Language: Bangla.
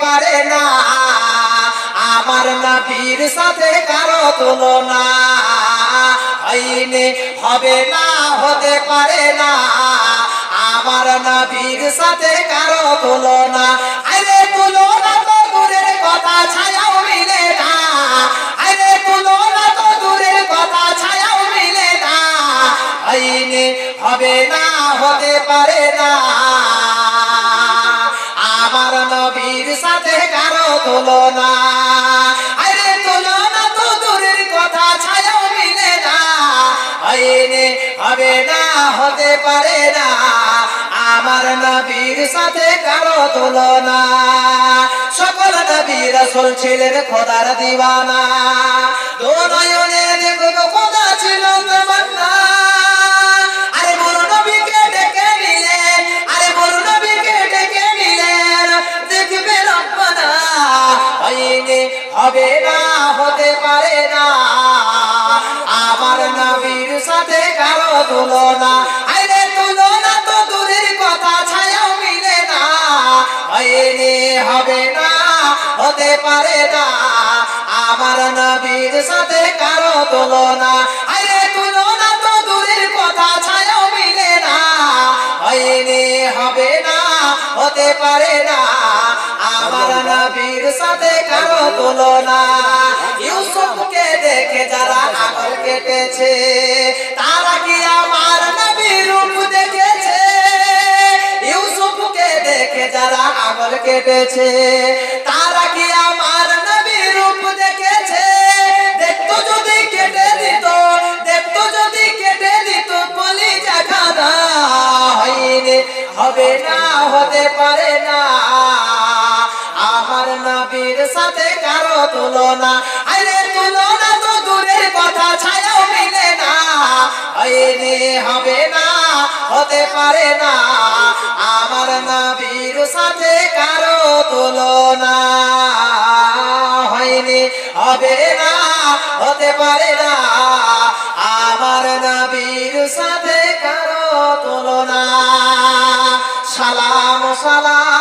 পারে না আমার নবীর সাথে কারো তুলনা হয়নি হবে না হতে পারে না আমার নবীর সাথে কারো তুলনা আরে তুলনা তো দূরের কথা ছায়াও মিলে না আরে তুলনা তো দূরের কথা ছায়াও মিলে না হয়নি হবে না হতে পারে না আমার নবীর সাথে কারো তুলনা আরে তুলনা তো দূরের কথা ছায়াও মিলে না হয়নি হবে না হতে পারে না আমার নবীর সাথে কারো তুলনা সকল নবী রাসূল ছিলেন খোদার দিওয়ানা দো নয়নে দেখো খোদা ছিল তামান্না আরে মোর নবীকে ডেকে নিলেন আরে মোর নবীকে ডেকে নিলেন দেখবে রব্বানা হয়নি হবে না হতে পারে না আমার নবীর সাথে কারো তুলনা আরে তুলনা তো দূরের কথা ছায়াও মিলে না হয়নি হবে না হতে পারে না আমার নবীর সাথে কারো তুলনা আরে তুলনা তো দূরের কথা ছায়াও মিলে না হয়নি হবে না হতে পারে না আমার নবীর সাথে কারো তুলনা ইউসুফকে দেখে যারা আঙুল কেটেছে তারা কি আমার নবীর রূপ দেখেছে ইউসুফকে দেখে যারা আঙুল কেটেছে তারা কি আমার নবীর রূপ দেখেছে দেখতো যদি কেটে দিত দেখতো যদি কেটে দিত কলিজা খানা হয়নি হবে না হতে পারে না আমার নবীর সাথে কারো তুলনা আরে তুলনা তো দূরের কথা ছায়াও মিলে না হয়নি হবে না হতে পারে না আমার নবীর সাথে কারো তুলনা হয়নি হবে না হতে পারে না আমার নবীর সাথে কারো তুলনা সালাম সালাম